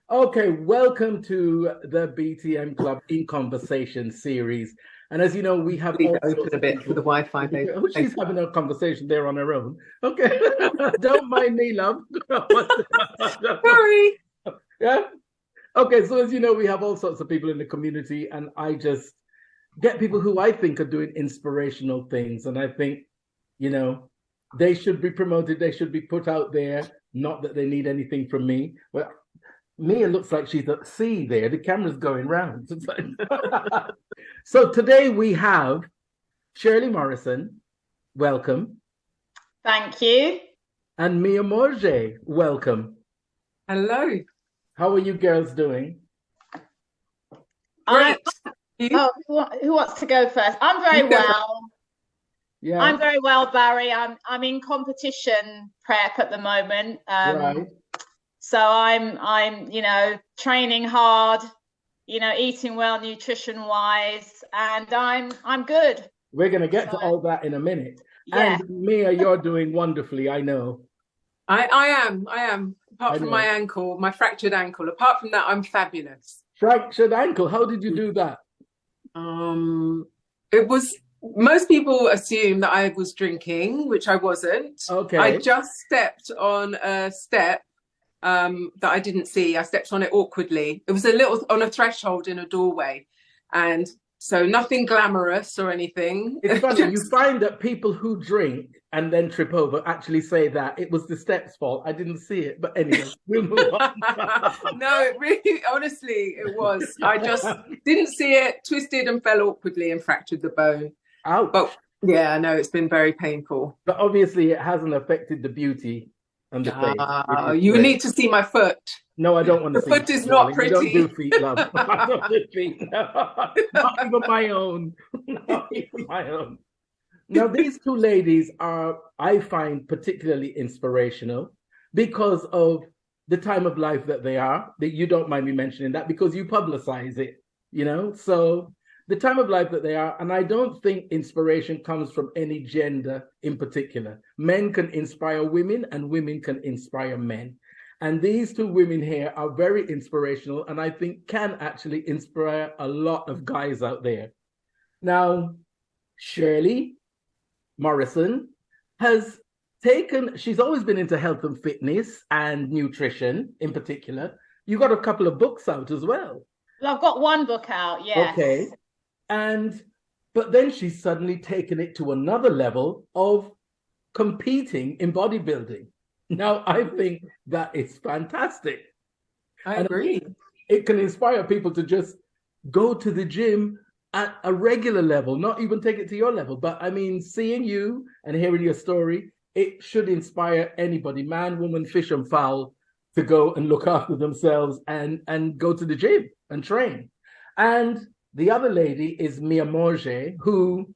Okay, welcome to the BTM Club in Conversation series. And as you know, we have Leave all it open sorts a of bit for the people. Wi-Fi, babe. Oh, Thank she's having a conversation there on her own. Okay, don't mind me, love. you. Sorry. Yeah. Okay, so as you know, we have all sorts of people in the community, and I just get people who I think are doing inspirational things. And I think, you know, they should be promoted, they should be put out there. Not that they need anything from me. Well, Mia looks like she's at sea there. The camera's going round. So today we have Shirley Morrison, welcome, Thank you. and Mia Maugé, welcome. Hello. How are you girls doing? Great. Who wants to go first? I'm very You go well. Yeah, I'm very well, Barry. I'm in competition prep at the moment. right. So I'm training hard, eating well, nutrition wise, and I'm good. We're going to get to all that in a minute. Yeah. And Mia, you're doing wonderfully, I know. I am. Apart I from know. my ankle, my fractured ankle. Apart from that, I'm fabulous. Fractured ankle. How did you do that? It was most people assume that I was drinking, which I wasn't. Okay. I just stepped on a step that I didn't see. I stepped on it awkwardly. It was a little on a threshold in a doorway, and so nothing glamorous or anything. It's funny, you find that people who drink and then trip over actually say that it was the step's fault. I didn't see it, but anyway, we'll move on. No, it really, honestly, it was. I just didn't see it, twisted and fell awkwardly and fractured the bone. Ouch. But yeah, no, it's been very painful. But obviously, it hasn't affected the beauty and the face. You need to see my foot. No, I don't want to The see foot it, is not darling. We don't pretty. do feet, love. I don't do feet. Not even my own. Not even my own. Now, these two ladies are, I find, particularly inspirational because of the time of life that they are. That you don't mind me mentioning that because you publicize it, So the time of life that they are, and I don't think inspiration comes from any gender in particular. Men can inspire women and women can inspire men. And these two women here are very inspirational and I think can actually inspire a lot of guys out there. Now, Shirley Morrison she's always been into health and fitness and nutrition in particular. You got a couple of books out as well. Well, I've got one book out, yes. Okay. But then she's suddenly taken it to another level of competing in bodybuilding. Now, I think that is fantastic. I agree. It can inspire people to just go to the gym at a regular level, not even take it to your level. But I mean, seeing you and hearing your story, it should inspire anybody, man, woman, fish and fowl, to go and look after themselves and go to the gym and train. And the other lady is Mia Maugé, who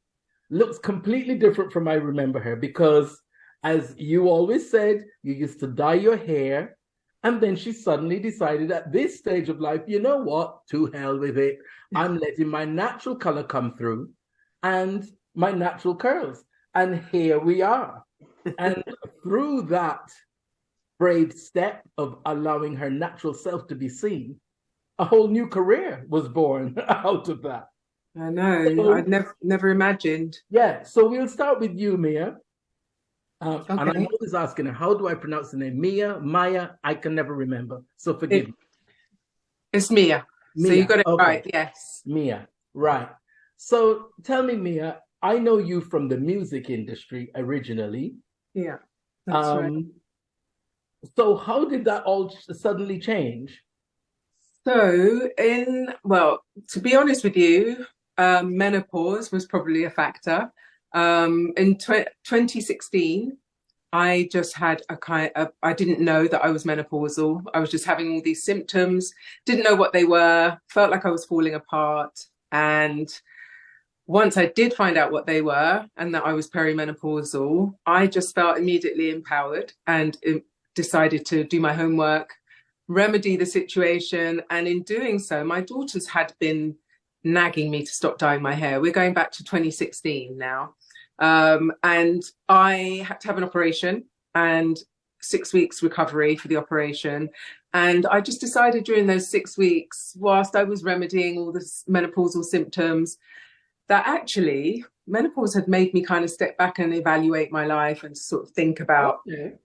looks completely different from I remember her because, as you always said, you used to dye your hair, and then she suddenly decided at this stage of life, you know what, to hell with it. I'm letting my natural color come through and my natural curls. And here we are. And through that brave step of allowing her natural self to be seen, a whole new career was born out of that. I know. I'd never imagined. Yeah. So we'll start with you, Mia. Okay. And I'm always asking her, how do I pronounce the name? Mia, Maya? I can never remember. So forgive me. It's Mia. So you got it right, yes. Mia, right. So tell me, Mia, I know you from the music industry originally. Yeah, that's right. So how did that all suddenly change? So to be honest with you, menopause was probably a factor. In 2016, I just had I didn't know that I was menopausal. I was just having all these symptoms, didn't know what they were, felt like I was falling apart. And once I did find out what they were and that I was perimenopausal, I just felt immediately empowered and decided to do my homework, remedy the situation. And in doing so, my daughters had been nagging me to stop dyeing my hair. We're going back to 2016 now. And I had to have an operation, and 6 weeks recovery for the operation. And I just decided during those 6 weeks, whilst I was remedying all the menopausal symptoms, that actually menopause had made me kind of step back and evaluate my life and sort of think about,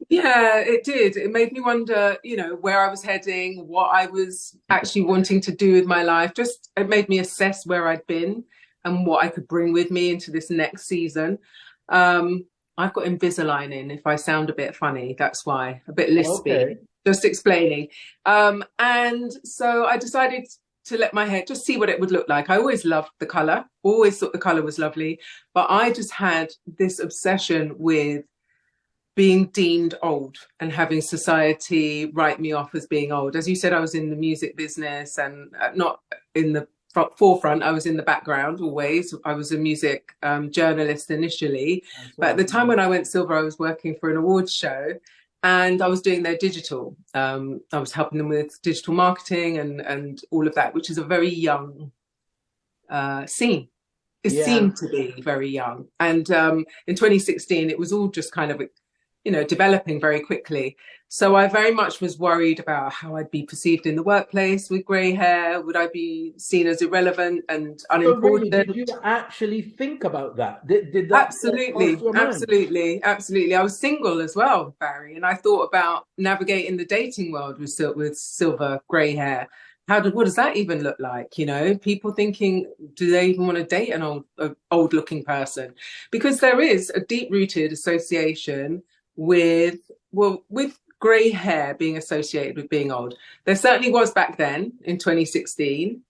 yeah, it did. It made me wonder, you know, where I was heading, what I was actually wanting to do with my life. Just, it made me assess where I'd been and what I could bring with me into this next season. I've got Invisalign in. If I sound a bit funny, that's why. A bit lispy, just explaining. And so I decided to let my hair, just see what it would look like. I always loved the colour, always thought the colour was lovely, but I just had this obsession with being deemed old and having society write me off as being old. As you said, I was in the music business and not in the forefront, I was in the background always. I was a music journalist initially, but at the time when I went silver, I was working for an awards show. And I was doing their digital. I was helping them with digital marketing and all of that, which is a very young scene. It seemed to be very young. And in 2016, it was all just kind of, you know, developing very quickly. So I very much was worried about how I'd be perceived in the workplace with grey hair. Would I be seen as irrelevant and unimportant? So really, did you actually think about that? Did that Absolutely. I was single as well, Barry, and I thought about navigating the dating world with silver grey hair. What does that even look like? You know, people thinking, do they even want to date an old looking person? Because there is a deep rooted association with grey hair being associated with being old. There certainly was back then in 2016,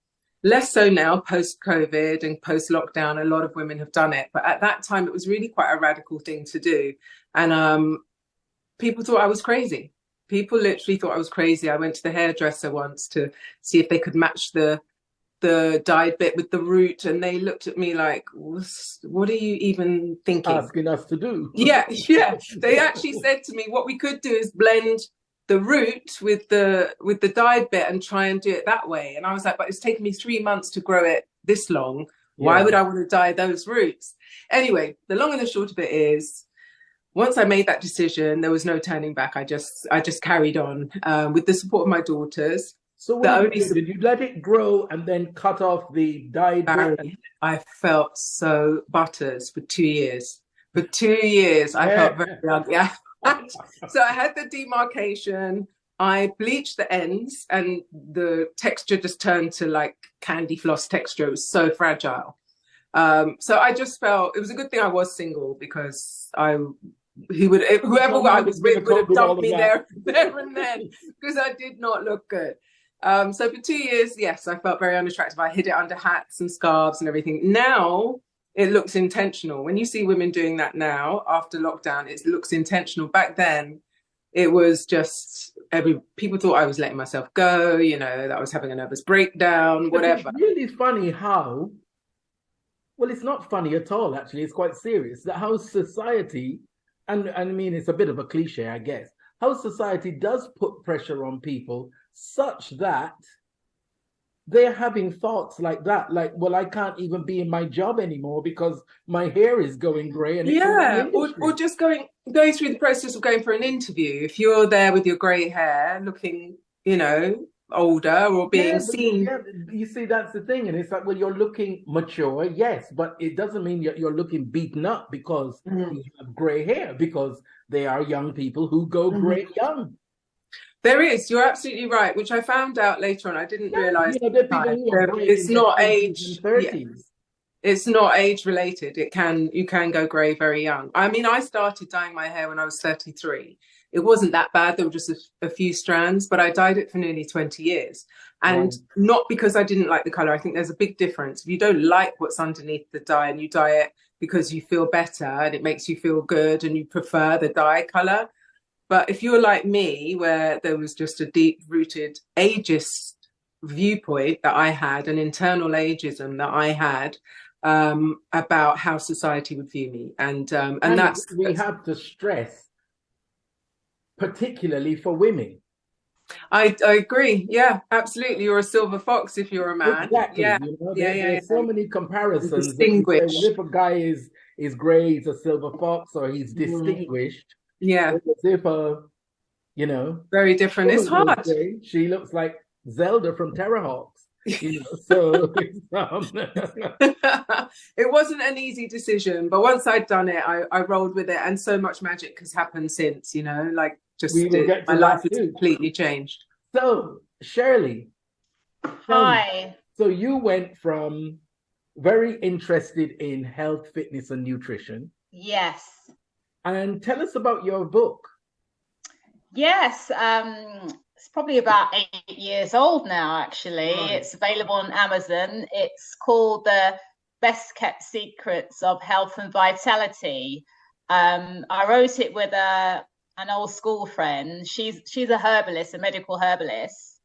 less so now post-COVID and post-lockdown. A lot of women have done it, but at that time it was really quite a radical thing to do. And people thought I was crazy. People literally thought I was crazy. I went to the hairdresser once to see if they could match the dyed bit with the root, and they looked at me like, what are you even thinking? Asking us to do. Yeah. They actually said to me, what we could do is blend the root with the dyed bit and try and do it that way. And I was like, but it's taken me 3 months to grow it this long. Why would I want to dye those roots? Anyway, the long and the short of it is, once I made that decision, there was no turning back. I just carried on with the support of my daughters. So did you let it grow and then cut off the dyed bit? I felt so butters for 2 years. For 2 years, I felt very young. Yeah. So I had the demarcation. I bleached the ends, and the texture just turned to like candy floss texture. It was so fragile. So I just felt it was a good thing I was single, because whoever I was with would have dumped me there and then, because I did not look good. So for 2 years, yes, I felt very unattractive. I hid it under hats and scarves and everything. Now it looks intentional. When you see women doing that now after lockdown, it looks intentional. Back then, it was just people thought I was letting myself go, you know, that I was having a nervous breakdown, whatever. It's really funny how, well, it's not funny at all, actually. It's quite serious, that how society, and I mean, it's a bit of a cliche, I guess, how society does put pressure on people such that they're having thoughts like that, like, well, I can't even be in my job anymore because my hair is going grey. And or just going through the process of going for an interview. If you're there with your grey hair, looking, you know, older or being seen. Yeah, you see, that's the thing. And it's like, well, you're looking mature, yes, but it doesn't mean you're looking beaten up because you have grey hair, because they are young people who go grey young. There is, you're absolutely right, which I found out later on. I didn't realise it's not age. It's not age related. You can go grey very young. I mean, I started dyeing my hair when I was 33. It wasn't that bad. There were just a few strands, but I dyed it for nearly 20 years. And not because I didn't like the colour. I think there's a big difference. If you don't like what's underneath the dye and you dye it because you feel better and it makes you feel good and you prefer the dye colour. But if you're like me, where there was just a deep-rooted ageist viewpoint that I had, an internal ageism that I had about how society would view me, and we have to stress, particularly for women. I agree. Yeah, absolutely. You're a silver fox if you're a man. Exactly. Yeah. You know, there's so many comparisons. Distinguished. Well, if a guy is grey, he's a silver fox, or he's distinguished. Yeah. As if a you know. Very different. It's hard. She looks like Zelda from Terrahawks, you know. So it wasn't an easy decision, but once I'd done it, I rolled with it, and so much magic has happened since, you know, like my life has completely changed. So Shirley, hi. So you went from very interested in health, fitness, and nutrition. Yes. And tell us about your book. Yes, it's probably about 8 years old now, actually. Right. It's available on Amazon. It's called The Best Kept Secrets of Health and Vitality. I wrote it with an old school friend. She's a herbalist, a medical herbalist.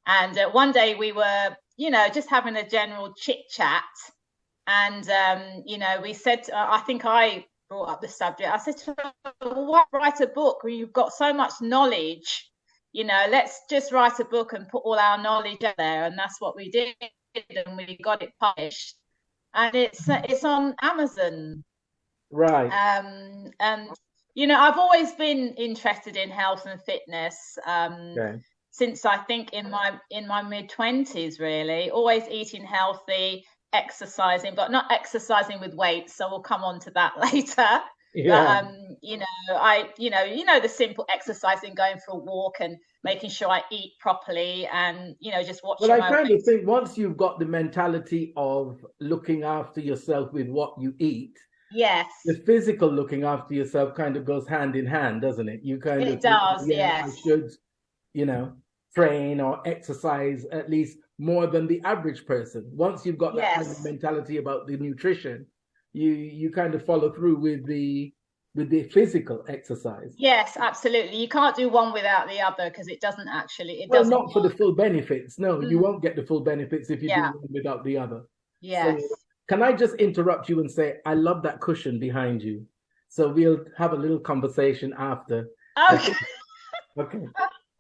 And one day we were, you know, just having a general chit chat. And, you know, we said, I think I brought up the subject. I said to her, why write a book when you've got so much knowledge? You know, let's just write a book and put all our knowledge out there. And that's what we did. And we got it published. And it's on Amazon. Right. And, you know, I've always been interested in health and fitness. Okay. Since I think in my mid-20s, really, always eating healthy, exercising, but not exercising with weights. So we'll come on to that later. Yeah. But, you know, the simple exercising, going for a walk and making sure I eat properly, and, you know, just watching. Well, I kind of think once you've got the mentality of looking after yourself with what you eat, yes, the physical looking after yourself kind of goes hand in hand, doesn't it? You kind of it does, yes. I should, you know, train or exercise at least more than the average person. Once you've got that kind of mentality about the nutrition, you kind of follow through with the physical exercise. Yes, absolutely. You can't do one without the other, because it doesn't actually. Well, not for the full benefits. No, you won't get the full benefits if you do one without the other. Yes. So, can I just interrupt you and say, I love that cushion behind you. So we'll have a little conversation after. Okay. Okay.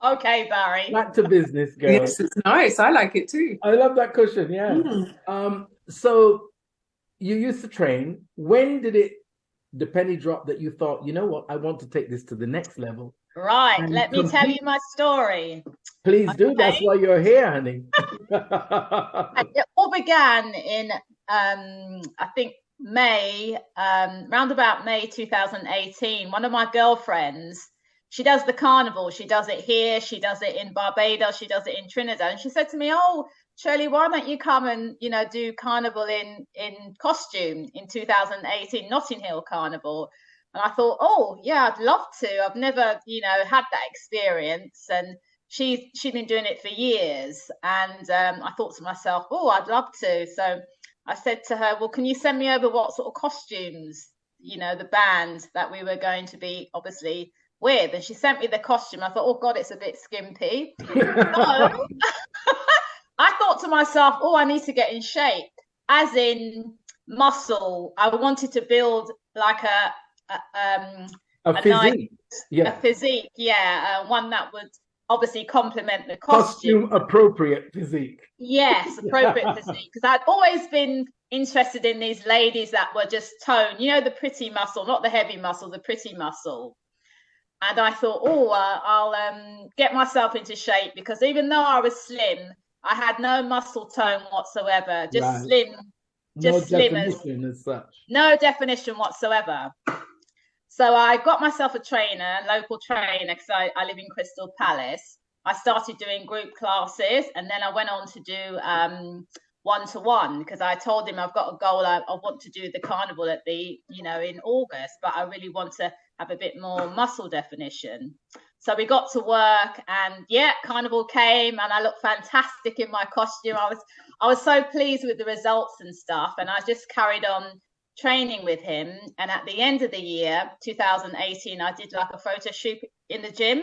Okay, Barry. Back to business, girl. Yes, it's nice. I like it too. I love that cushion, yeah. So you used to train. When did the penny drop that you thought, you know what, I want to take this to the next level? Right. Let me tell you my story. Please do. That's why you're here, honey. It all began in, I think, round about May 2018. One of my girlfriends, she does the carnival. She does it here. She does it in Barbados. She does it in Trinidad. And she said to me, oh, Shirley, why don't you come and, you know, do carnival in costume in 2018, Notting Hill Carnival? And I thought, oh, yeah, I'd love to. I've never, you know, had that experience. And she'd been doing it for years. And I thought to myself, oh, I'd love to. So I said to her, well, can you send me over what sort of costumes, you know, the band that we were going to be obviously with? And she sent me the costume. I thought, oh God, it's a bit skimpy. So I thought to myself, oh, I need to get in shape, as in muscle. I wanted to build like a physique. A physique, one that would obviously complement the costume. Appropriate physique. Yes, appropriate physique. Because I'd always been interested in these ladies that were just toned, you know, the pretty muscle, not the heavy muscle, the pretty muscle. And I thought, I'll get myself into shape, because even though I was slim, I had no muscle tone whatsoever, just slim. Just no definition as such. No definition whatsoever. So I got myself a trainer, local trainer, because I live in Crystal Palace. I started doing group classes, and then I went on to do one-to-one, because I told him I've got a goal. I want to do the carnival in August, but I really want to have a bit more muscle definition. So we got to work, and carnival came, and I looked fantastic in my costume. I was so pleased with the results and stuff, and I just carried on training with him. And at the end of the year 2018, I did like a photo shoot in the gym,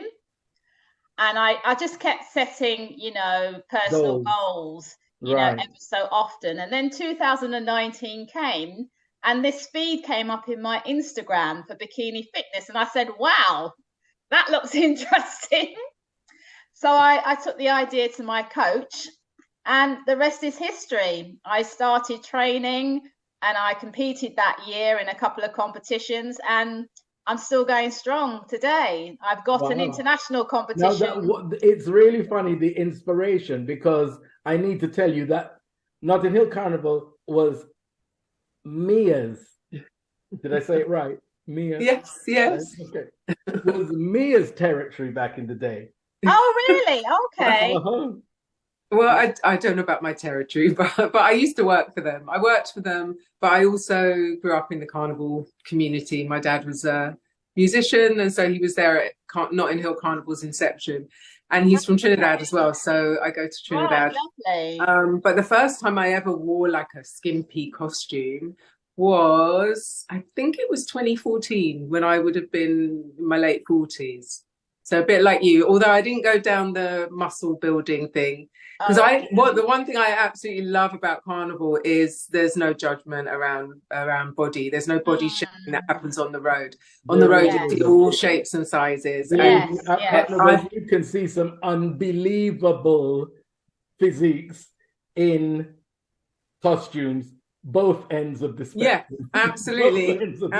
and I just kept setting, you know, personal goals, you know, every so often. And then 2019 came, and this feed came up in my Instagram for bikini fitness, and I said, wow, that looks interesting. So I took the idea to my coach, and the rest is history. I started training, and I competed that year in a couple of competitions, and I'm still going strong today. I've got an Wow. international Now competition. it's really funny, the inspiration, because I need to tell you that Notting Hill Carnival was Mia's. Did I say it right? Mia? Yes, yes. Okay. It was Mia's territory back in the day. Oh, really? Okay. Uh-huh. Well, I don't know about my territory, but I used to work for them. I worked for them, but I also grew up in the carnival community. My dad was a musician, and so he was there at Notting Hill Carnival's inception. And he's from Trinidad as well, so I go to Trinidad. Oh, lovely. But the first time I ever wore like a skimpy costume was, I think it was 2014, when I would have been in my late 40s. So a bit like you, although I didn't go down the muscle building thing. Because the one thing I absolutely love about Carnival is there's no judgment around body. There's no body shaming that happens on the road. On the road, you see all shapes and sizes. Yes, and you can see some unbelievable physiques in costumes, both ends of the spectrum. Yeah,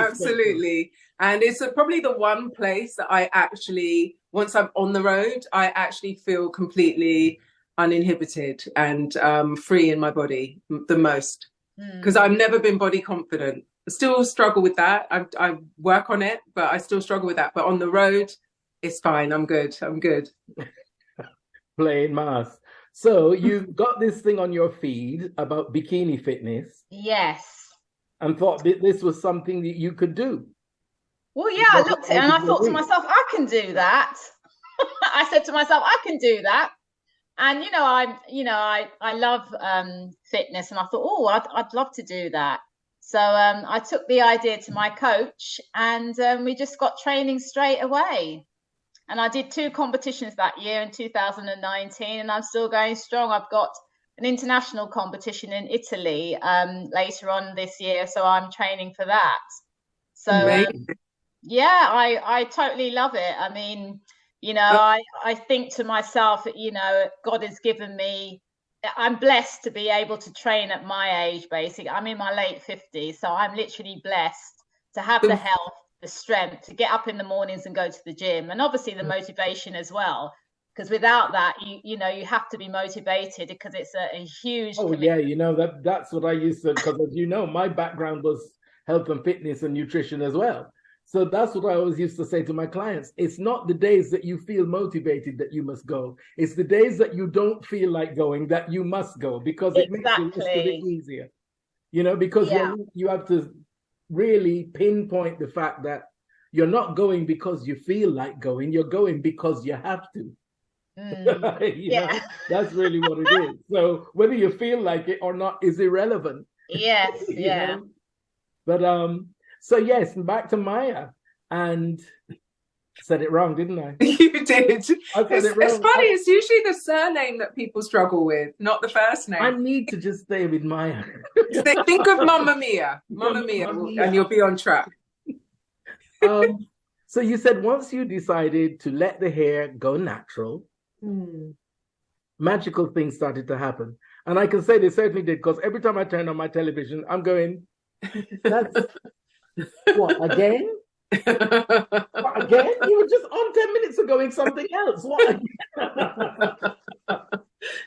absolutely. And it's probably the one place that I actually, once I'm on the road, I actually feel completely uninhibited and free in my body the most, because I've never been body confident. I still struggle with that. I work on it, but I still struggle with that. But on the road, it's fine. I'm good. Plain mass. So you got this thing on your feed about bikini fitness. Yes. And thought this was something that you could do. Well, yeah, I looked at it and I thought to myself, I can do that. I said to myself, I can do that. And I love fitness, and I thought, oh, I'd love to do that. So I took the idea to my coach, and we just got training straight away. And I did 2 competitions that year in 2019, and I'm still going strong. I've got an international competition in Italy later on this year, so I'm training for that. So yeah, I totally love it. I mean, I think to myself, God has given me, I'm blessed to be able to train at my age, basically. I'm in my late 50s, so I'm literally blessed to have the health, the strength to get up in the mornings and go to the gym, and obviously the motivation as well, because without that, you have to be motivated, because it's a huge commitment. Yeah, that's what I used to, because as you know, my background was health and fitness and nutrition as well. So that's what I always used to say to my clients. It's not the days that you feel motivated that you must go. It's the days that you don't feel like going that you must go, because it makes the rest of it easier. Because you have to really pinpoint the fact that you're not going because you feel like going. You're going because you have to. That's really what it is. So whether you feel like it or not is irrelevant. Yes, yeah. But so yes, back to Maya, and said it wrong, didn't I? You did. I said it wrong. It's funny. It's usually the surname that people struggle with, not the first name. I need to just stay with Maya. Think of Mamma Mia, and you'll be on track. So you said once you decided to let the hair go natural, magical things started to happen. And I can say they certainly did, because every time I turn on my television, I'm going, that's what, again? What, again? You were just on 10 minutes ago in something else. What?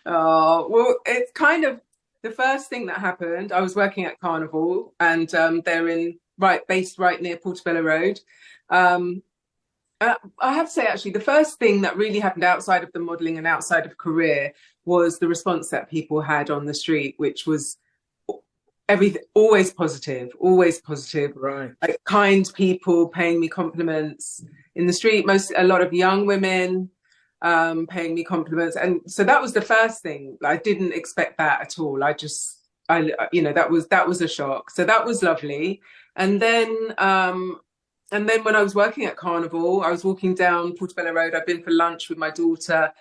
Oh, well, it's kind of the first thing that happened. I was working at Carnival, and they're based right near Portobello Road. I have to say, actually, the first thing that really happened outside of the modelling and outside of career was the response that people had on the street, which was everything, always positive, right? Like kind people paying me compliments in the street, a lot of young women paying me compliments, and so that was the first thing. I didn't expect that at all. That was a shock. So that was lovely. And then when I was working at Carnival, I was walking down Portobello Road. I'd been for lunch with my daughter,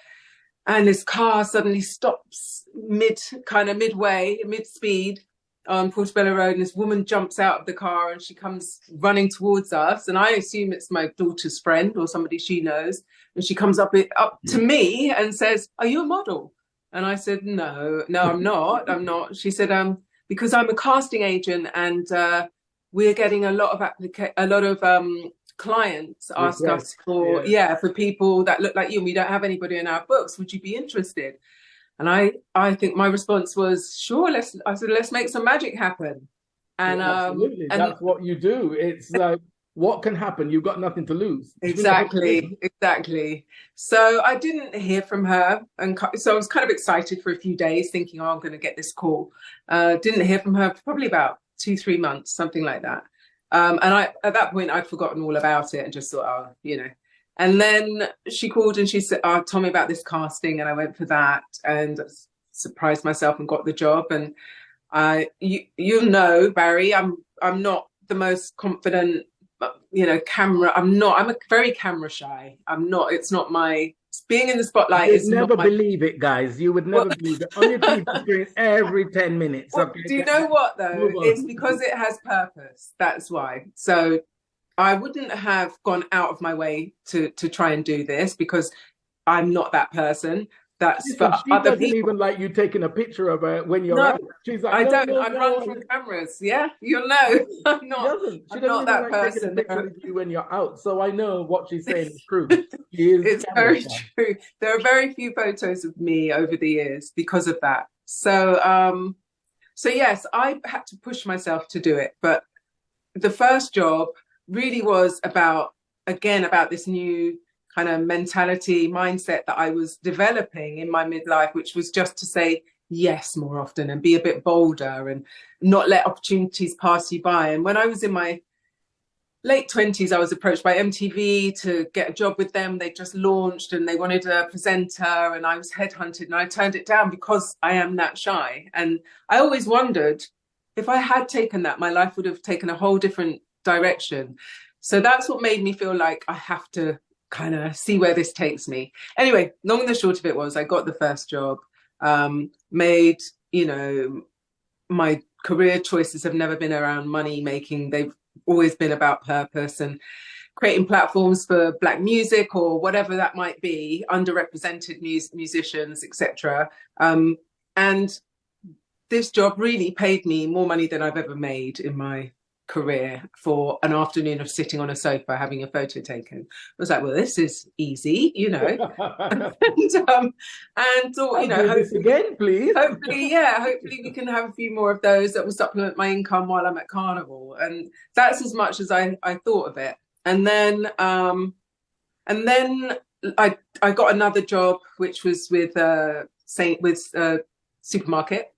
and this car suddenly stops midway, mid-speed on Portobello Road, and this woman jumps out of the car and she comes running towards us, and I assume it's my daughter's friend or somebody she knows, and she comes up to me and says, "Are you a model?" And I said, no, I'm not. She said, because I'm a casting agent, and we're getting a lot of clients ask us for, for people that look like you, and we don't have anybody in our books. Would you be interested? And I think my response was, sure, let's make some magic happen. And absolutely, that's what you do. It's like, what can happen? You've got nothing to lose. Exactly. So I didn't hear from her, and so I was kind of excited for a few days, thinking, I'm going to get this call. Didn't hear from her for probably about 2-3 months, something like that. And at that point, I'd forgotten all about it and just thought, And then she called and she said, told me about this casting, and I went for that and surprised myself and got the job. And you'll know, Barry, I'm not the most confident, I'm a very camera shy. It's not my, being in the spotlight is never believe it, guys. You would never believe it. On your TV screen every 10 minutes. Well, okay? Do you know what, though? It's because it has purpose. That's why. So I wouldn't have gone out of my way to try and do this, because I'm not that person. That's for other people. Even like you taking a picture of her when you're out. She's like, I run from cameras. Yeah, you'll know. I'm not. She doesn't that person. Taking a picture of you when you're out, so I know what she's saying is true. It's very true. There are very few photos of me over the years because of that. So, yes, I had to push myself to do it. But the first job really was about this new kind of mentality, mindset that I was developing in my midlife, which was just to say yes more often and be a bit bolder and not let opportunities pass you by. And when I was in my late 20s, I was approached by MTV to get a job with them. They just launched and they wanted a presenter, and I was headhunted, and I turned it down because I am that shy. And I always wondered, if I had taken that, my life would have taken a whole different direction. So that's what made me feel like I have to kind of see where this takes me. Anyway, long and the short of it was, I got the first job, made, my career choices have never been around money making. They've always been about purpose and creating platforms for Black music or whatever that might be, underrepresented musicians, etc. And this job really paid me more money than I've ever made in my career for an afternoon of sitting on a sofa having a photo taken. I was like, well, this is easy, and thought, this again, please. Hopefully we can have a few more of those that will supplement my income while I'm at Carnival. And that's as much as I thought of it. And then I got another job, which was with supermarket.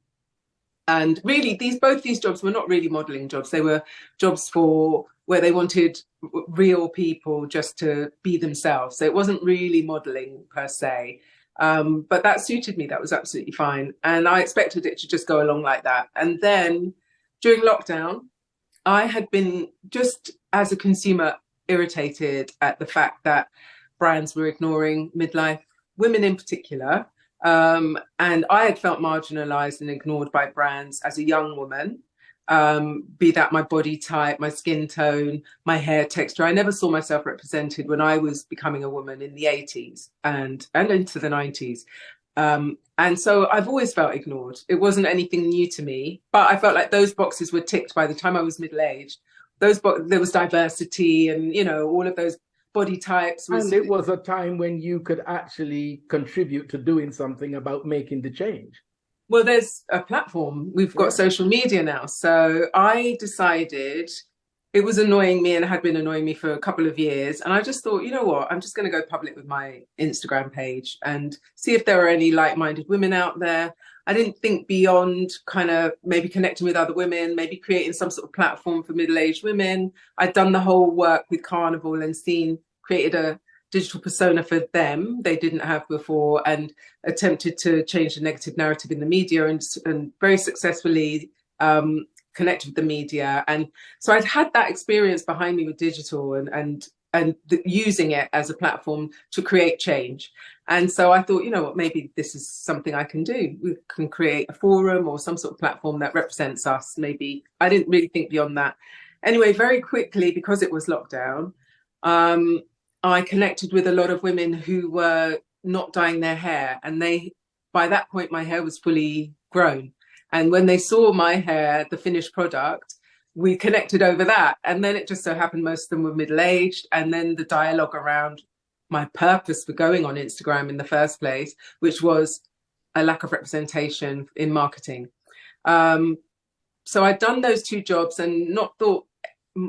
And really, both these jobs were not really modelling jobs. They were jobs where they wanted real people just to be themselves. So it wasn't really modelling per se. But that suited me. That was absolutely fine. And I expected it to just go along like that. And then during lockdown, I had been, just as a consumer, irritated at the fact that brands were ignoring midlife women in particular. And I had felt marginalized and ignored by brands as a young woman, be that my body type, my skin tone, my hair texture. I never saw myself represented when I was becoming a woman in the 80s and into the 90s. And so I've always felt ignored. It wasn't anything new to me, but I felt like those boxes were ticked by the time I was middle-aged. There was diversity and, all of those body types. And it was a time when you could actually contribute to doing something about making the change. Well, there's a platform. We've got social media now. So I decided, it was annoying me and had been annoying me for a couple of years. And I just thought, you know what, I'm just going to go public with my Instagram page and see if there are any like-minded women out there. I didn't think beyond kind of maybe connecting with other women, maybe creating some sort of platform for middle-aged women. I'd done the whole work with Carnival and created a digital persona for them they didn't have before, and attempted to change the negative narrative in the media and very successfully connect with the media. And so I'd had that experience behind me with digital and using it as a platform to create change. And so I thought, you know what, maybe this is something I can do. We can create a forum or some sort of platform that represents us. Maybe I didn't really think beyond that. Anyway, very quickly, because it was lockdown, I connected with a lot of women who were not dyeing their hair. And by that point, my hair was fully grown. And when they saw my hair, the finished product, we connected over that. And then it just so happened most of them were middle-aged. And then the dialogue around my purpose for going on Instagram in the first place, which was a lack of representation in marketing. So I'd done those two jobs and not thought,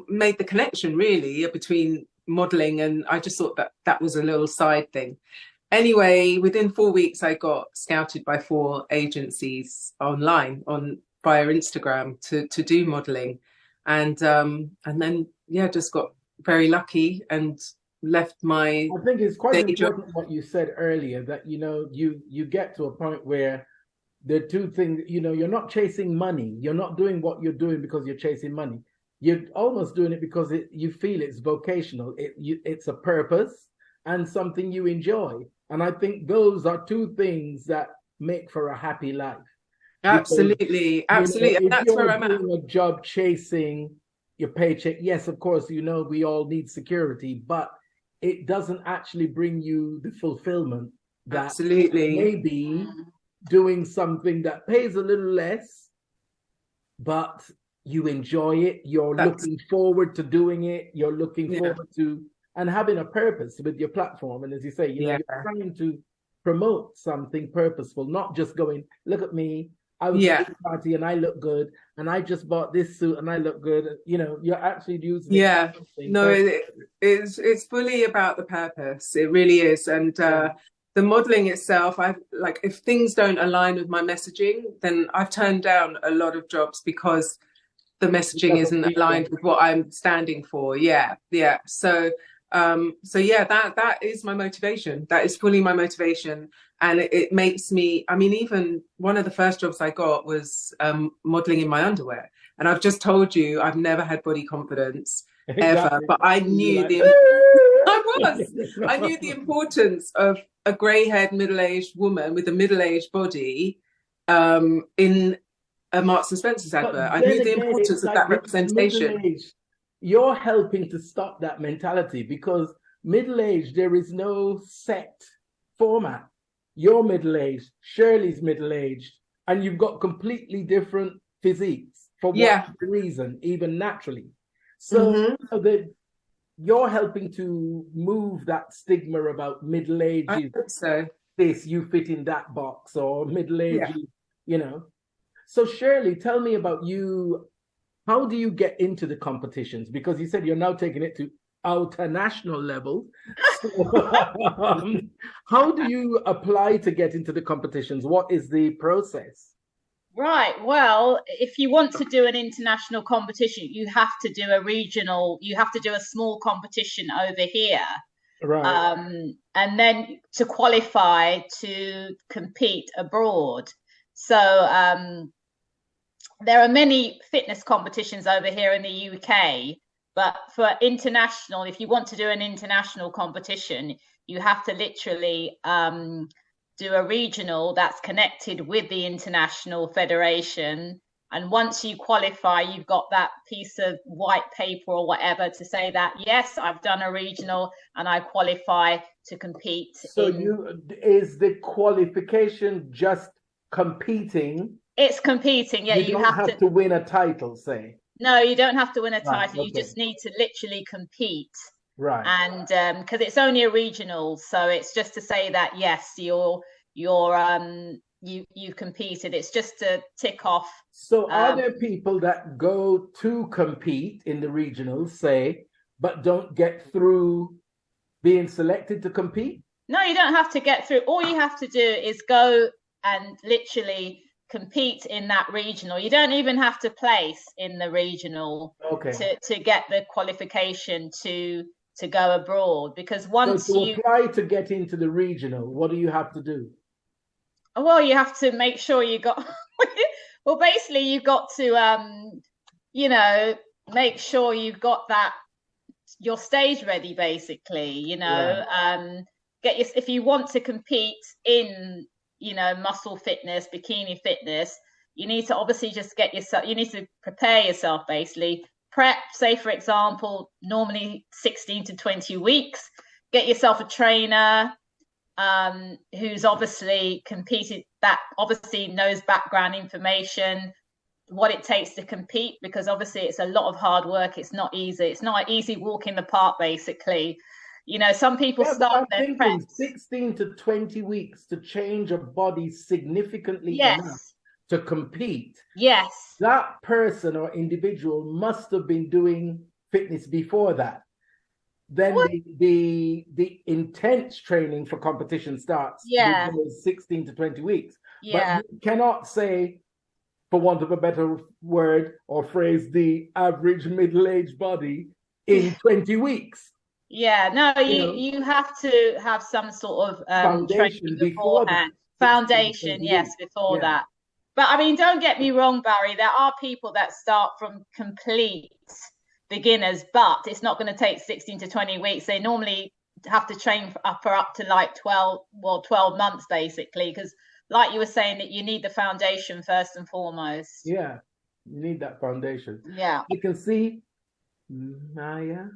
made the connection really between modeling, and I just thought that that was a little side thing. Anyway, within 4 weeks, I got scouted by 4 agencies online via Instagram to do modeling, and then just got very lucky and left my. I think it's quite important what you said earlier, that you get to a point where the two things, you're not chasing money. You're not doing what you're doing because you're chasing money. You're almost doing it because you feel it's vocational. It's a purpose and something you enjoy. And I think those are two things that make for a happy life. Absolutely, absolutely. If that's where I'm at. Doing a job chasing your paycheck, yes, of course, we all need security, but it doesn't actually bring you the fulfillment that absolutely maybe doing something that pays a little less, but you enjoy it. You're looking forward to doing it. You're looking forward to and having a purpose with your platform. And as you say, you're trying to promote something purposeful, not just going, look at me, I was at the party and I look good, and I just bought this suit and I look good. You're actually using it. No, it's fully about the purpose. It really is. And the modeling itself, if things don't align with my messaging, then I've turned down a lot of jobs because the messaging isn't aligned with what I'm standing for. So that is my motivation. That is fully my motivation. And it makes me, even one of the first jobs I got was modeling in my underwear. And I've just told you, I've never had body confidence ever, but I knew I knew the importance of a grey-haired middle-aged woman with a middle-aged body in a Marks and Spencer's advert. I knew the importance of that representation. You're helping to stop that mentality, because middle-aged, there is no set format. You're middle-aged, Shirley's middle-aged, and you've got completely different physiques for whatever reason, even naturally. So, you're helping to move that stigma about middle-aged. I think so. This, you fit in that box, or middle-aged, So Shirley, tell me about you. How do you get into the competitions? Because you said you're now taking it to international level. How do you apply to get into the competitions? What is the process? Right. Well, if you want to do an international competition, you have to do a regional, you have to do a small competition over here. Right. And then to qualify to compete abroad. So there are many fitness competitions over here in the UK, but for international, if you want to do an international competition, you have to literally do a regional that's connected with the international federation. And once you qualify, you've got that piece of white paper or whatever to say that, yes, I've done a regional and I qualify to compete. So is the qualification just competing? It's competing, yeah. You don't have to win a title, say. No, you don't have to win a title. Okay. You just need to literally compete. Right. And because it's only a regional, so it's just to say that yes, you've competed. It's just to tick off. So are there people that go to compete in the regionals, say, but don't get through being selected to compete? No, you don't have to get through. All you have to do is go and literally compete in that regional. You don't even have to place in the regional to get the qualification to go abroad, because once you apply to get into the regional, what do you have to do? Well, you have to make sure you got well, basically you've got to make sure you've got that your stage ready, basically, if you want to compete in muscle fitness, bikini fitness, you need to obviously just you need to prepare yourself, basically prep, say for example, normally 16 to 20 weeks, get yourself a trainer who's obviously competed, that obviously knows background information, what it takes to compete, because obviously it's a lot of hard work. It's not easy. It's not an easy walk in the park, basically. You know, some people start their thinking preps. 16 to 20 weeks to change a body significantly enough Yes. to compete. Yes. That person or individual must have been doing fitness before that. Then What? the intense training for competition starts Yeah. within those 16 to 20 weeks. Yeah. But you cannot say, for want of a better word or phrase, the average middle-aged body in 20 weeks. Yeah, no, You know, you have to have some sort of foundation training before that. beforehand. Foundation, yes, before Yeah. that. But I mean, don't get me wrong, Barry. There are people that start from complete beginners, but it's not going to take 16 to 20 weeks. They normally have to train for up to like 12 months, basically, because like you were saying, that you need the foundation first and foremost. Yeah, you need that foundation. Yeah. You can see Maya.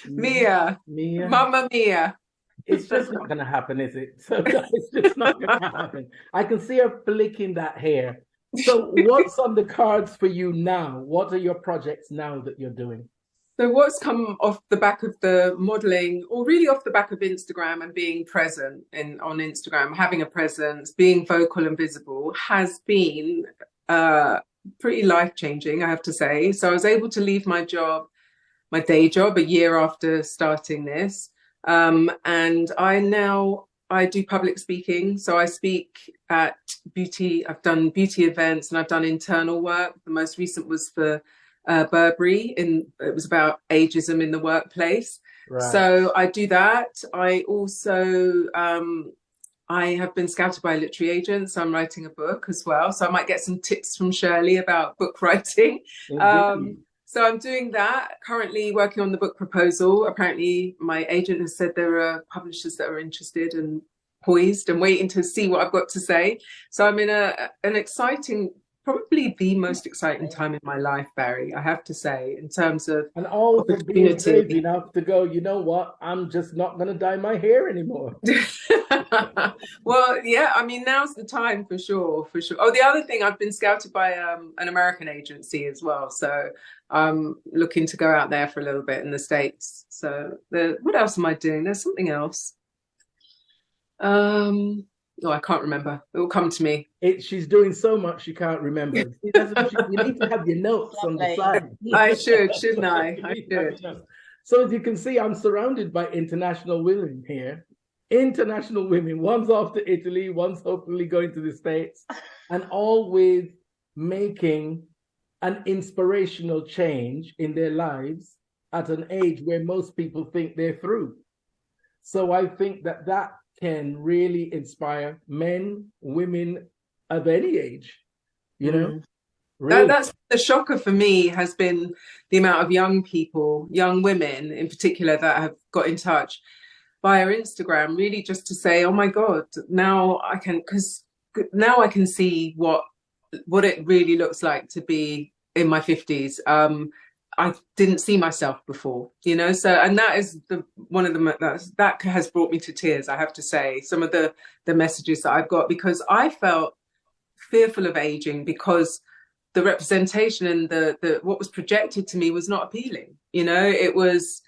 Mia. Mia. Mamma Mia. It's just not going to happen, is it? So it's just not going to happen. I can see her flicking that hair. So what's on the cards for you now? What are your projects now that you're doing? So what's come off the back of the modeling, or really off the back of Instagram and being present on Instagram, having a presence, being vocal and visible, has been pretty life-changing, I have to say. So I was able to leave my day job, a year after starting this. And I do public speaking. So I speak at I've done beauty events, and I've done internal work. The most recent was for Burberry, it was about ageism in the workplace. Right. So I do that. I also I have been scouted by a literary agent, so I'm writing a book as well. So I might get some tips from Shirley about book writing. So I'm doing that, currently working on the book proposal. Apparently my agent has said there are publishers that are interested and poised and waiting to see what I've got to say. So I'm in an exciting, probably the most exciting time in my life, Barry, I have to say, in terms of and all for being crazy enough to go, you know what, I'm just not going to dye my hair anymore. Well, yeah, I mean, now's the time for sure. Oh, the other thing, I've been scouted by an American agency as well. So I'm looking to go out there for a little bit in the States. So what else am I doing? There's something else. Oh, I can't remember. It will come to me. She's doing so much she can't remember. You need to have your notes on the side. I should, shouldn't I? I should. So as you can see, I'm surrounded by international women here. International women. One's off to Italy, one's hopefully going to the States, and all with making an inspirational change in their lives at an age where most people think they're through. So I think that can really inspire men, women of any age, you know? Really. That's the shocker for me, has been the amount of young people, young women in particular, that have got in touch via Instagram, really just to say, oh my God, now I can see what it really looks like to be in my 50s. I didn't see myself before, you know, so, and that is one of the, that has brought me to tears, I have to say, some of the messages that I've got, because I felt fearful of aging because the representation and the what was projected to me was not appealing. You know, it was,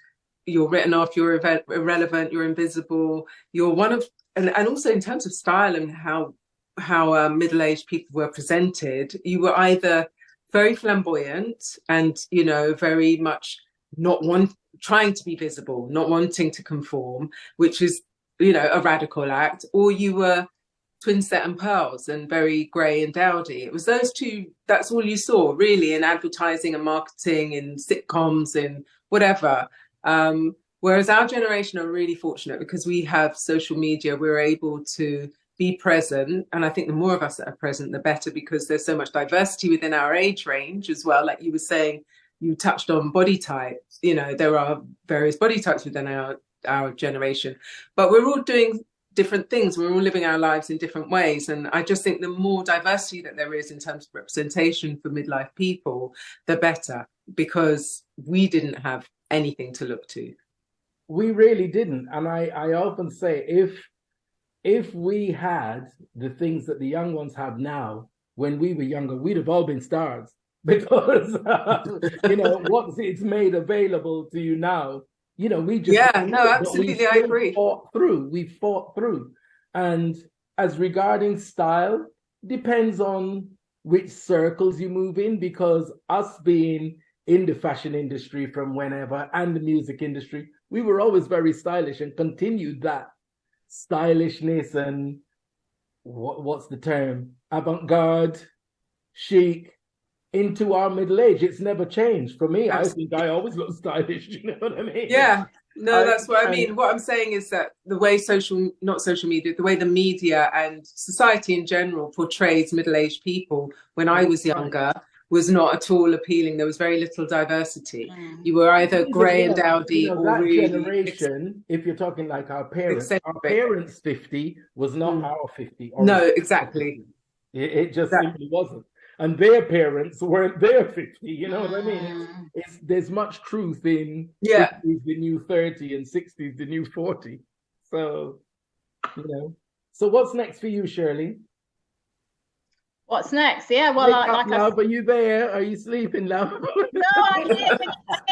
you're written off, you're irrelevant, you're invisible, you're one of, and also in terms of style and how middle-aged people were presented, you were either very flamboyant and, you know, very much trying to be visible, not wanting to conform, which is, you know, a radical act, or you were twin set and pearls and very grey and dowdy. It was those two, that's all you saw really in advertising and marketing, in sitcoms and whatever. Whereas our generation are really fortunate because we have social media, we're able to be present. And I think the more of us that are present, the better, because there's so much diversity within our age range as well. Like you were saying, you touched on body types, you know, there are various body types within our generation, but we're all doing different things. We're all living our lives in different ways. And I just think the more diversity that there is in terms of representation for midlife people, the better, because we didn't have anything to look to. We really didn't. And I often say, if we had the things that the young ones have now, when we were younger, we'd have all been stars because, you know, once it's made available to you now, you know, we just, yeah, no, absolutely, I agree. We fought through. And as regarding style, depends on which circles you move in, because us being in the fashion industry from whenever and the music industry, we were always very stylish and continued that stylishness and what's the term? Avant-garde, chic into our middle age. It's never changed. For me, I think I always look stylish, you know what I mean? Yeah. No, that's what I mean. What I'm saying is that the way not social media, the way the media and society in general portrays middle-aged people when I was younger was not at all appealing. There was very little diversity. You were either grey and dowdy, you know, or that really generation, if you're talking like our parents' 50 was not our 50. No, exactly. It just simply wasn't. And their parents weren't their 50, you know what I mean? There's much truth in 50s, the new 30, and 60s, the new 40. So, you know. So what's next for you, Shirley? What's next? Yeah, well, love, are you there? Are you sleeping, love? No, I'm here.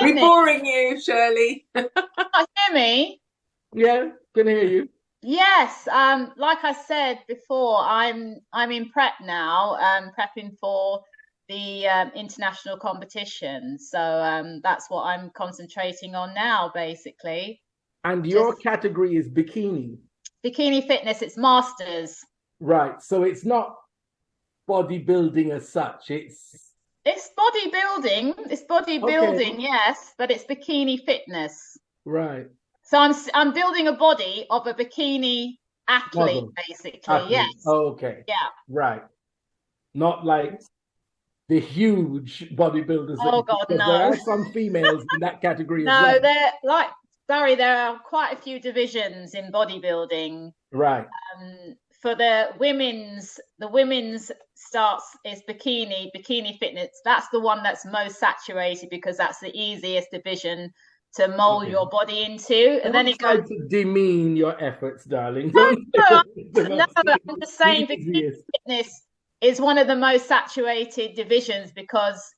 We're boring you, Shirley. Can you hear me? Yeah, can hear you. Yes, like I said before, I'm in prep now, prepping for the international competition. So that's what I'm concentrating on now, basically. And your category is bikini. Bikini fitness, it's masters. Right. So it's not bodybuilding as such. It's bodybuilding. It's bodybuilding, yes, but it's bikini fitness. Right. So I'm building a body of a bikini athlete, basically. Yes. Oh, okay. Yeah. Right. Not like the huge bodybuilders. Oh God, no. There are some females in that category. No, as well. they're like Barry. There are quite a few divisions in bodybuilding. Right. For the women's starts is bikini fitness. That's the one that's most saturated because that's the easiest division to mold your body into, and then it goes to demean your efforts, darling. No, I'm just saying bikini fitness is one of the most saturated divisions because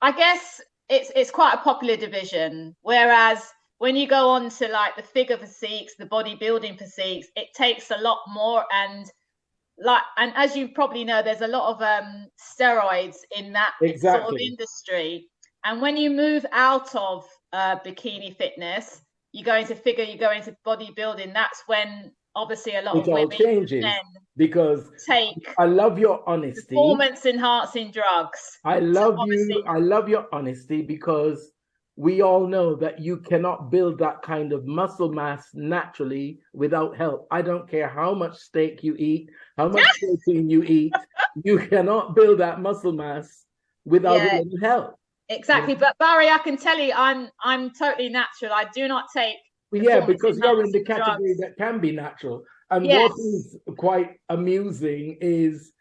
I guess it's quite a popular division. Whereas when you go on to like the figure physiques, the bodybuilding physiques, it takes a lot more, and as you probably know, there's a lot of steroids in that sort of industry. And when you move out of bikini fitness, you go into figure, you go into bodybuilding, that's when obviously a lot of women changes because I love your honesty. Performance enhancing drugs. I love your honesty because we all know that you cannot build that kind of muscle mass naturally without help. I don't care how much steak you eat, how much protein you eat, you cannot build that muscle mass without any help. Exactly, but Barry, I can tell you, I'm totally natural. I do not take. Because you're in the category that can be natural. And what is quite amusing is,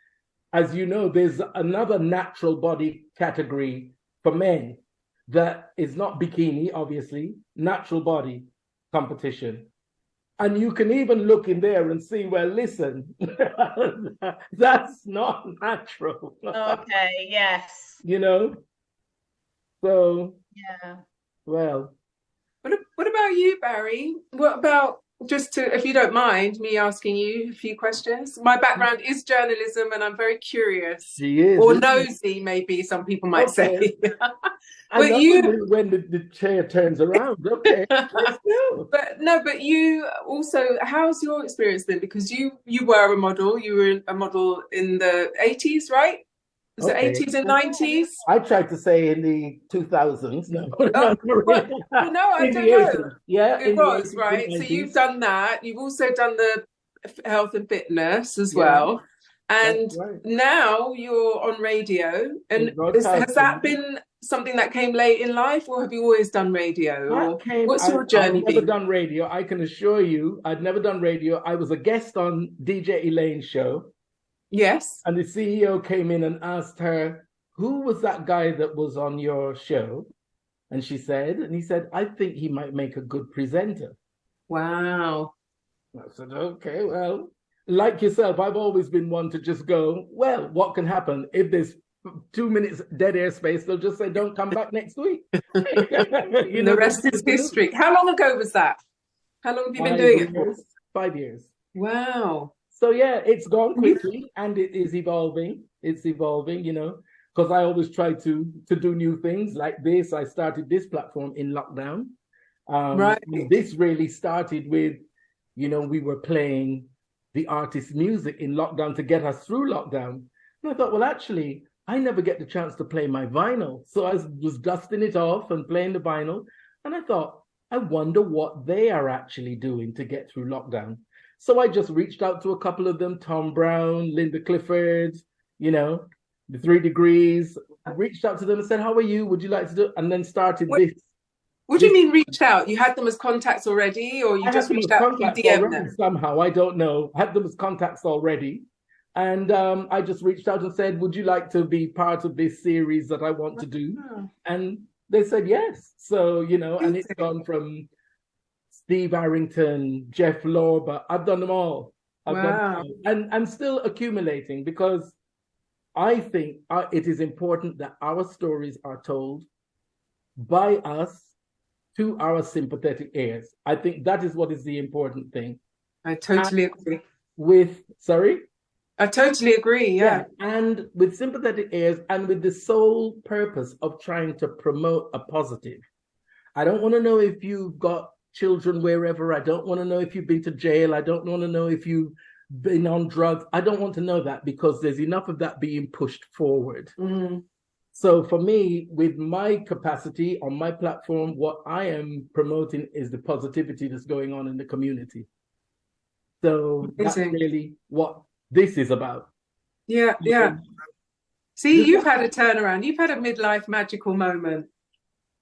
as you know, there's another natural body category for men that is not bikini, obviously, natural body competition. And you can even look in there and see, well, listen, that's not natural. Okay, yes. You know? So, well. What about you, Barry? What about, just to, if you don't mind me asking you a few questions? My background is journalism and I'm very curious. She is. Or nosy, maybe some people might say. But you, when the chair turns around, okay. But you also, how's your experience then? Because you were a model. You were a model in the 80s, right? Was it 80s and 90s? I tried to say in the 2000s. No, I don't know. Yeah, it was, right? So you've done that. You've also done the health and fitness as well. And now you're on radio. And has that been something that came late in life, or have you always done radio? What's your journey been? I've never done radio. I can assure you, I'd never done radio. I was a guest on DJ Elaine's show. Yes. And the CEO came in and asked her, who was that guy that was on your show? And he said, I think he might make a good presenter. Wow. I said, okay, well, like yourself, I've always been one to just go, well, what can happen? If there's 2 minutes dead air space, they'll just say, don't come back next week. The rest is history. How long ago was that? How long have you been doing it for? 5 years. Wow. So yeah, it's gone quickly and it is evolving. It's evolving, because I always try to do new things like this. I started this platform in lockdown. Right. This really started with, we were playing the artist's music in lockdown to get us through lockdown. And I thought, well, actually, I never get the chance to play my vinyl. So I was dusting it off and playing the vinyl. And I thought, I wonder what they are actually doing to get through lockdown. So I just reached out to a couple of them, Tom Brown, Linda Clifford, the 3 Degrees. I reached out to them and said, how are you? Would you like to do it? And then started this. What do you mean reached out? You had them as contacts already, or you just reached out to DM them? Somehow, I don't know. I had them as contacts already. And I just reached out and said, would you like to be part of this series that I want to do? And they said yes. So, and it's gone from Steve Arrington, Jeff Lorber. I've done them all. And I'm still accumulating because I think it is important that our stories are told by us to our sympathetic ears. I think that is what is the important thing. I totally agree. I totally agree, yeah. And with sympathetic ears and with the sole purpose of trying to promote a positive. I don't want to know if you've got children wherever. I don't want to know if you've been to jail. I don't want to know if you've been on drugs. I don't want to know that because there's enough of that being pushed forward. Mm-hmm. So for me, with my capacity on my platform, what I am promoting is the positivity that's going on in the community. So that's really what this is about. Yeah. See, you've had a turnaround. You've had a midlife magical moment.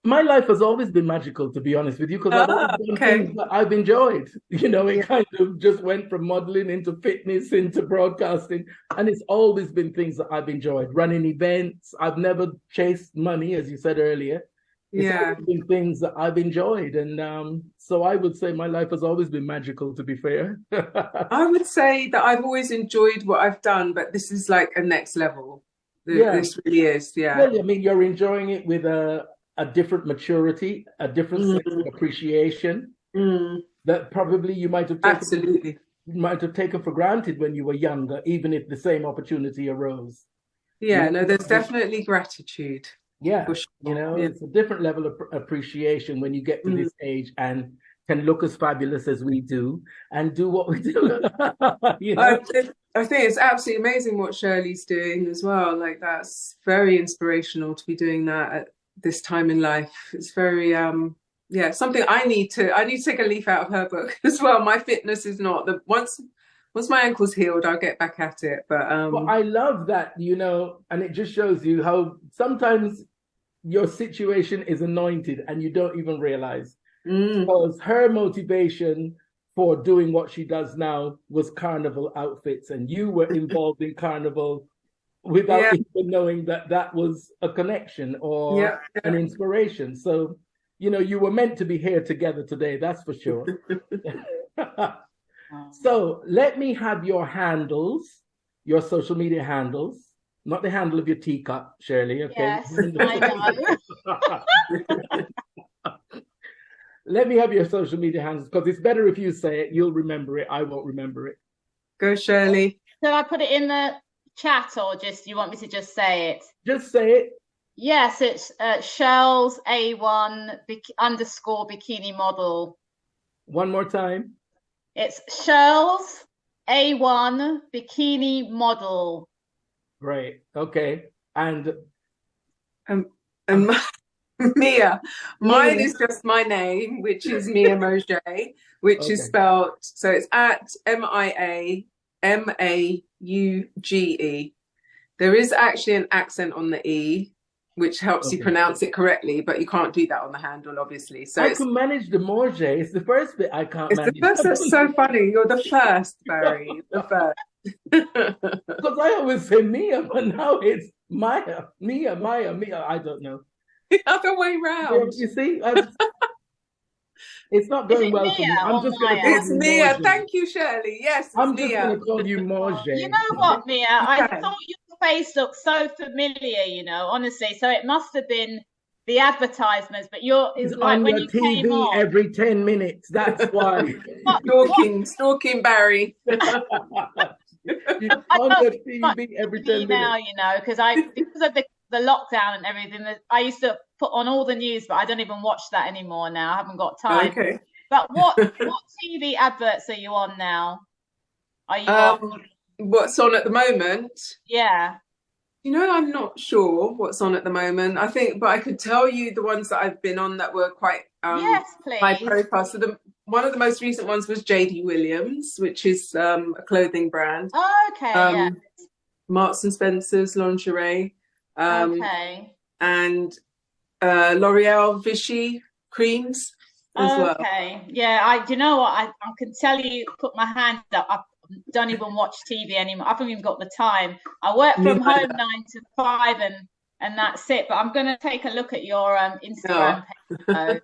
My life has always been magical, to be honest with you, because I've always done things that I've enjoyed. It kind of just went from modeling into fitness, into broadcasting. And it's always been things that I've enjoyed. Running events. I've never chased money, as you said earlier. It's always been things that I've enjoyed. And so I would say my life has always been magical, to be fair. I would say that I've always enjoyed what I've done, but this is like a next level. This really is, Well, I mean, you're enjoying it with a different maturity, a different sense of appreciation that probably you might have taken for granted when you were younger, even if the same opportunity arose. There's definitely gratitude. For sure. It's a different level of appreciation when you get to this age and can look as fabulous as we do and do what we do. I think it's absolutely amazing what Shirley's doing as well. Like, that's very inspirational to be doing that at this time in life. It's very something I need to take a leaf out of her book as well. My fitness is not the once my ankle's healed, I'll get back at it. But well, I love that, and it just shows you how sometimes your situation is anointed and you don't even realize. Because her motivation for doing what she does now was carnival outfits, and you were involved in carnival without even knowing that was a connection or an inspiration. So, you were meant to be here together today, that's for sure. So let me have your handles, your social media handles, not the handle of your teacup, Shirley, okay? Yes, I know. Let me have your social media handles, because it's better if you say it. You'll remember it. I won't remember it. Go, Shirley. Shall I put it in the chat, or you want me to just say it? Just say it. Yes, it's Shirls A1 _ bikini model. One more time. It's Shirls A1 bikini model. Great. Okay. And Mia. Mine is just my name, which is Mia Maugé, which is spelled, so it's at MIA MAUGE. There is actually an accent on the E, which helps you pronounce it correctly, but you can't do that on the handle, obviously. So I can manage the Maugé. It's the first bit I can't manage. The first. That's so funny. You're the first, Barry. The first. Because I always say Mia, but now it's Maya. Mia. I don't know. The other way round. You see? It's not Is going it well for me. Mia I'm or just going to Maya? call It's you Mia. Maugé. Thank you, Shirley. Yes, it's I'm just going Mia. to call you Maugé. You know what, Mia? I Okay. thought your face looked so familiar, you know, honestly. So it must have been the advertisements, but He's it's like on when your you came TV on. every 10 minutes. That's why. Stalking Barry. He's I on don't your watch TV every TV 10 now, minutes. you know, because of the lockdown and everything. I used to put on all the news, but I don't even watch that anymore now. I haven't got time. Okay. But what TV adverts are you on now? Are you on? What's on at the moment? Yeah. You know, I'm not sure what's on at the moment. I think, but I could tell you the ones that I've been on that were quite Yes, high please. profile. So one of the most recent ones was JD Williams, which is a clothing brand. Okay, yeah. Marks and Spencer's lingerie. Okay. And L'Oreal Vichy creams as well. Okay. Yeah, do you know what? I can tell you, put my hand up. I don't even watch TV anymore. I haven't even got the time. I work from home 9 to 5 and that's it. But I'm going to take a look at your Instagram page.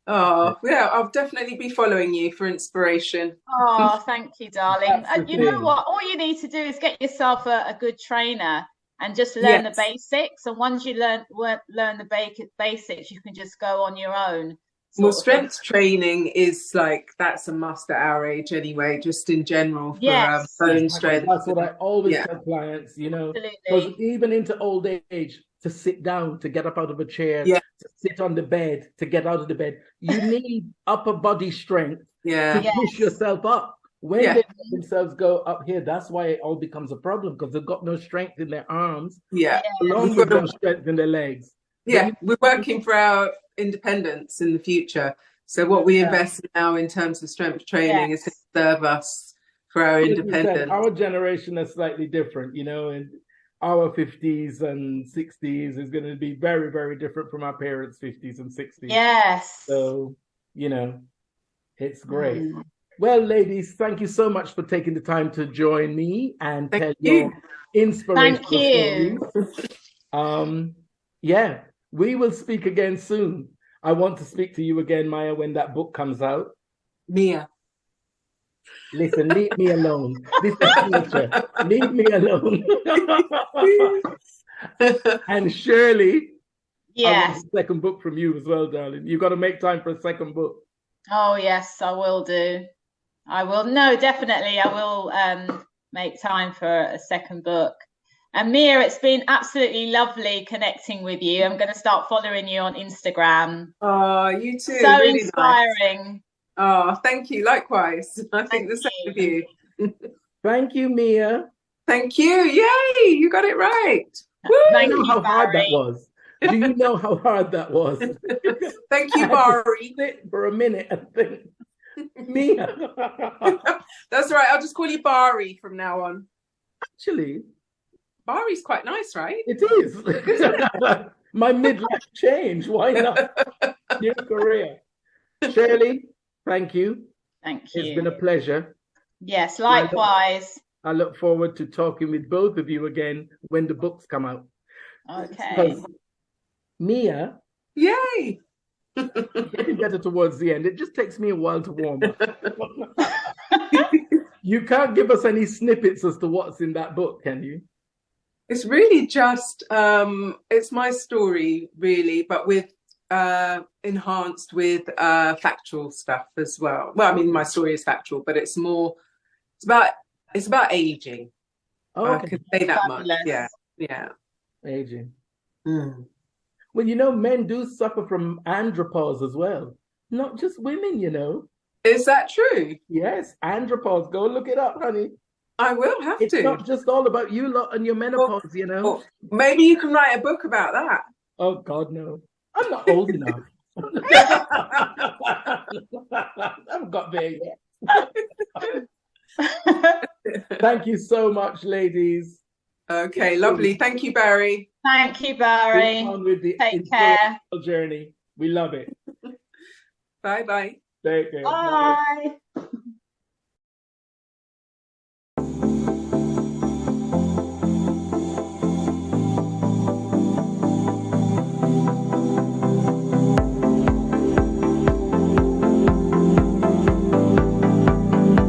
Oh, yeah, I'll definitely be following you for inspiration. Oh, thank you, darling. You know thing. what? All you need to do is get yourself a good trainer and just learn the basics. And once you learn the basics, you can just go on your own. Well, strength training is like, that's a must at our age anyway, just in general for bone strength. That's what I always tell clients, you know, because even into old age, to sit down, to get up out of a chair, to sit on the bed, to get out of the bed, you need upper body strength to push yourself up. When they let themselves go up here, that's why it all becomes a problem, because they've got no strength in their arms, along with no strength in their legs. Yeah, we're working for our independence in the future. So what we invest in now in terms of strength training is to serve us for our independence. Our generation is slightly different, you know, and our 50s and 60s is going to be very, very different from our parents' 50s and 60s. Yes. So, you know, it's great. Well, ladies, thank you so much for taking the time to join me and tell your inspirational stories. Yeah, we will speak again soon. I want to speak to you again, Maya, when that book comes out. Mia. Listen, leave me alone. This is future. Leave me alone. And Shirley, I want a second book from you as well, darling. You've got to make time for a second book. Oh, yes, I will do. I will. No, definitely. I will make time for a second book. And Mia, it's been absolutely lovely connecting with you. I'm going to start following you on Instagram. Oh, you too. So really inspiring. Nice. Oh, thank you. Likewise. I think the same with you. Thank you, Mia. Thank you. Yay, you got it right. Woo! Thank you, how hard that was. Do you know how hard that was? Thank you, Barry. Sit for a minute and think. Mia. That's right. I'll just call you Barry from now on. Actually, Barry's quite nice, right? It is. My midlife change. Why not? New career. Shirley, thank you. Thank you. It's been a pleasure. Yes, likewise. I look forward to talking with both of you again when the books come out. Okay. Mia. Yay. Getting better towards the end. It just takes me a while to warm up. You can't give us any snippets as to what's in that book, can you? It's really just, it's my story, really, but with enhanced with factual stuff as well. Well, I mean, my story is factual, but it's more, it's about aging. Oh, okay. I could say that much. Yeah. Aging. Well, you know, men do suffer from andropause as well. Not just women, you know. Is that true? Yes, andropause. Go look it up, honey. I will have to. It's not just all about you lot and your menopause, you know. Well, maybe you can write a book about that. Oh, God, no. I'm not old enough. I haven't got there yet. Thank you so much, ladies. Okay, lovely. Thank you, Barry. Thank you, Barry. On with the Take care. Journey. We love it. Bye-bye. Take care. Bye.